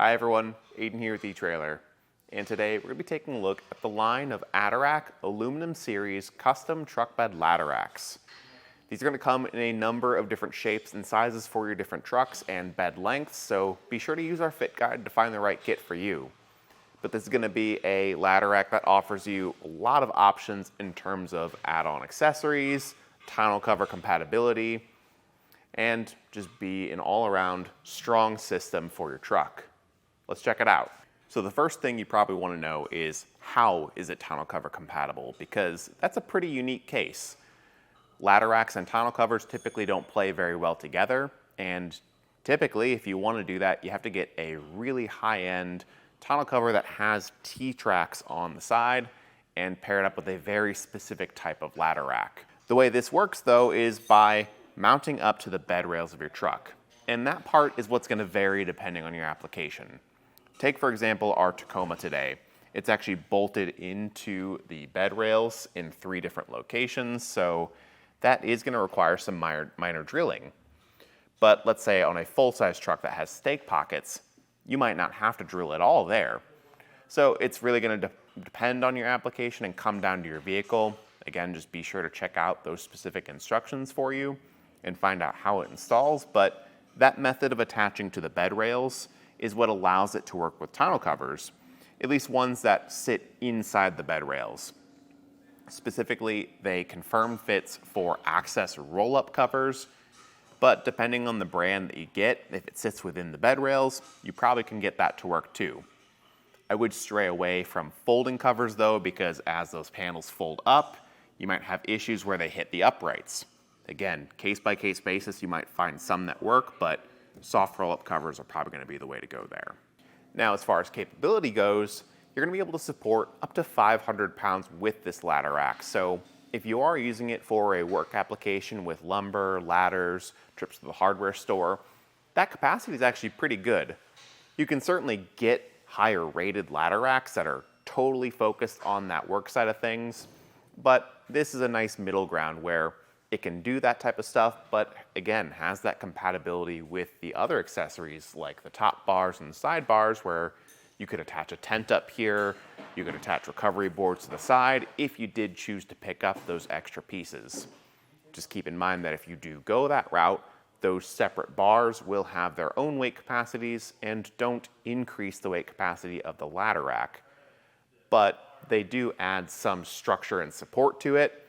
Hi everyone, Aiden here with etrailer, and today we're going to be taking a look at the line of Adarac Aluminum Series Custom Truck Bed Ladder Racks. These are going to come in a number of different shapes and sizes for your different trucks and bed lengths, so be sure to use our fit guide to find the right kit for you. But this is going to be a ladder rack that offers you a lot of options in terms of add-on accessories, tonneau cover compatibility, and just be an all-around strong system for your truck. Let's check it out. So the first thing you probably want to know is how is it tonneau cover compatible, because that's a pretty unique case. Ladder racks and tonneau covers typically don't play very well together, and typically if you want to do that, you have to get a really high-end tonneau cover that has T-tracks on the side and pair it up with a very specific type of ladder rack. The way this works though is by mounting up to the bed rails of your truck, and that part is what's going to vary depending on your application. Take, for example, our Tacoma today. It's actually bolted into the bed rails in 3 different locations, so that is going to require some minor drilling. But let's say on a full-size truck that has stake pockets, you might not have to drill at all there. So it's really going to depend on your application and come down to your vehicle. Again, just be sure to check out those specific instructions for you and find out how it installs, but that method of attaching to the bed rails is what allows it to work with tonneau covers, at least ones that sit inside the bed rails. Specifically, they confirm fits for access roll-up covers, but depending on the brand that you get, if it sits within the bed rails, you probably can get that to work too. I would stray away from folding covers though, because as those panels fold up, you might have issues where they hit the uprights. Again, case-by-case basis, you might find some that work, but soft roll-up covers are probably going to be the way to go there. Now, as far as capability goes, you're going to be able to support up to 500 pounds with this ladder rack. So if you are using it for a work application with lumber, ladders, trips to the hardware store, that capacity is actually pretty good. You can certainly get higher rated ladder racks that are totally focused on that work side of things, but this is a nice middle ground where it can do that type of stuff, but again, has that compatibility with the other accessories like the top bars and the side bars, where you could attach a tent up here, you could attach recovery boards to the side if you did choose to pick up those extra pieces. Just keep in mind that if you do go that route, those separate bars will have their own weight capacities and don't increase the weight capacity of the ladder rack, but they do add some structure and support to it.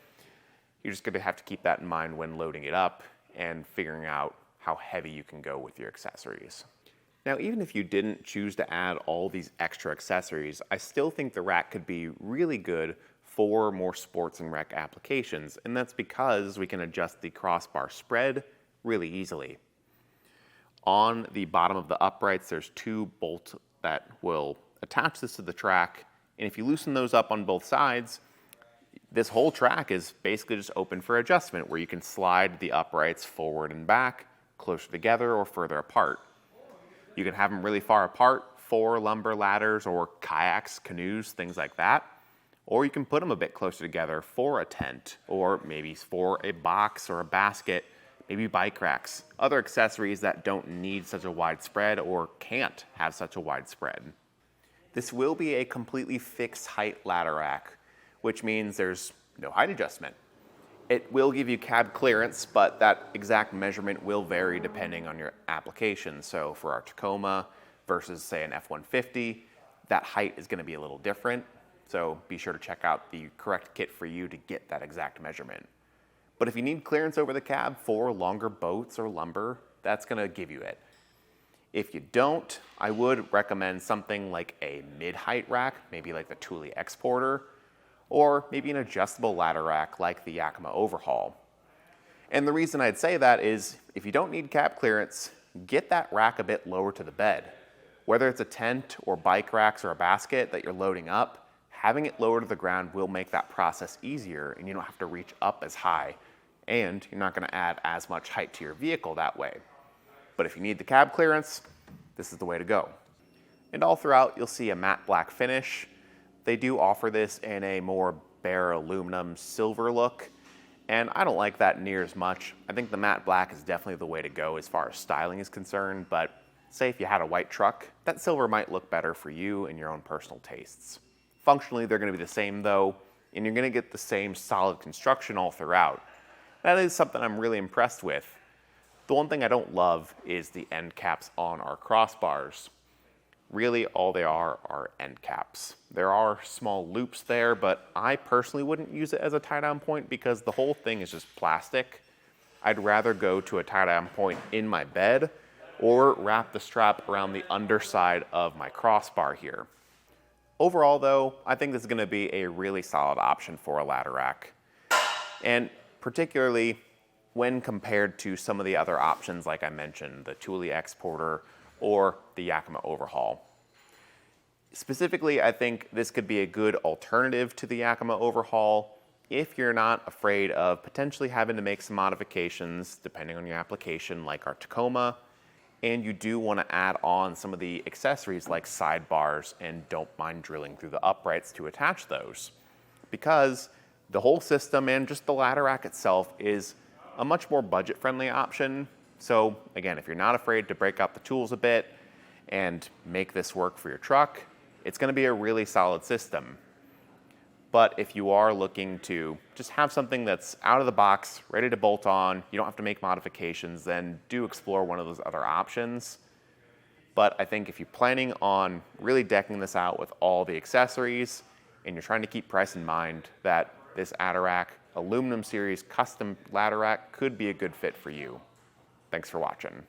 You're just going to have to keep that in mind when loading it up and figuring out how heavy you can go with your accessories. Now, even if you didn't choose to add all these extra accessories, I still think the rack could be really good for more sports and rec applications, and that's because we can adjust the crossbar spread really easily. On the bottom of the uprights, there's 2 bolts that will attach this to the track, and if you loosen those up on both sides, this whole track is basically just open for adjustment, where you can slide the uprights forward and back, closer together or further apart. You can have them really far apart for lumber ladders or kayaks, canoes, things like that. Or you can put them a bit closer together for a tent, or maybe for a box or a basket, maybe bike racks, other accessories that don't need such a wide spread or can't have such a wide spread. This will be a completely fixed height ladder rack, which means there's no height adjustment. It will give you cab clearance, but that exact measurement will vary depending on your application. So for our Tacoma versus say an F-150, that height is going to be a little different. So be sure to check out the correct kit for you to get that exact measurement. But if you need clearance over the cab for longer boats or lumber, that's going to give you it. If you don't, I would recommend something like a mid-height rack, maybe like the Thule Exporter, or maybe an adjustable ladder rack like the Yakima Overhaul. And the reason I'd say that is if you don't need cab clearance, get that rack a bit lower to the bed. Whether it's a tent or bike racks or a basket that you're loading up, having it lower to the ground will make that process easier, and you don't have to reach up as high, and you're not going to add as much height to your vehicle that way. But if you need the cab clearance, this is the way to go. And all throughout, you'll see a matte black finish. They do offer this in a more bare aluminum silver look, and I don't like that near as much. I think the matte black is definitely the way to go as far as styling is concerned, but Say if you had a white truck, that silver might look better for you and your own personal tastes. Functionally, they're going to be the same though, and you're going to get the same solid construction all throughout. That is something I'm really impressed with. The one thing I don't love is the end caps on our crossbars. Really, all they are end caps. There are small loops there, but I personally wouldn't use it as a tie-down point because the whole thing is just plastic. I'd rather go to a tie-down point in my bed or wrap the strap around the underside of my crossbar here. Overall though, I think this is gonna be a really solid option for a ladder rack. And particularly when compared to some of the other options like I mentioned, the Thule Exporter or the Yakima Overhaul. Specifically, I think this could be a good alternative to the Yakima Overhaul if you're not afraid of potentially having to make some modifications depending on your application like our Tacoma, and you do want to add on some of the accessories like sidebars and don't mind drilling through the uprights to attach those. Because the whole system and just the ladder rack itself is a much more budget-friendly option. So again, if you're not afraid to break out the tools a bit and make this work for your truck, it's going to be a really solid system. But if you are looking to just have something that's out of the box, ready to bolt on, you don't have to make modifications, then do explore one of those other options. But I think if you're planning on really decking this out with all the accessories and you're trying to keep price in mind, that this Adarac Aluminum Series custom ladder rack could be a good fit for you. Thanks for watching.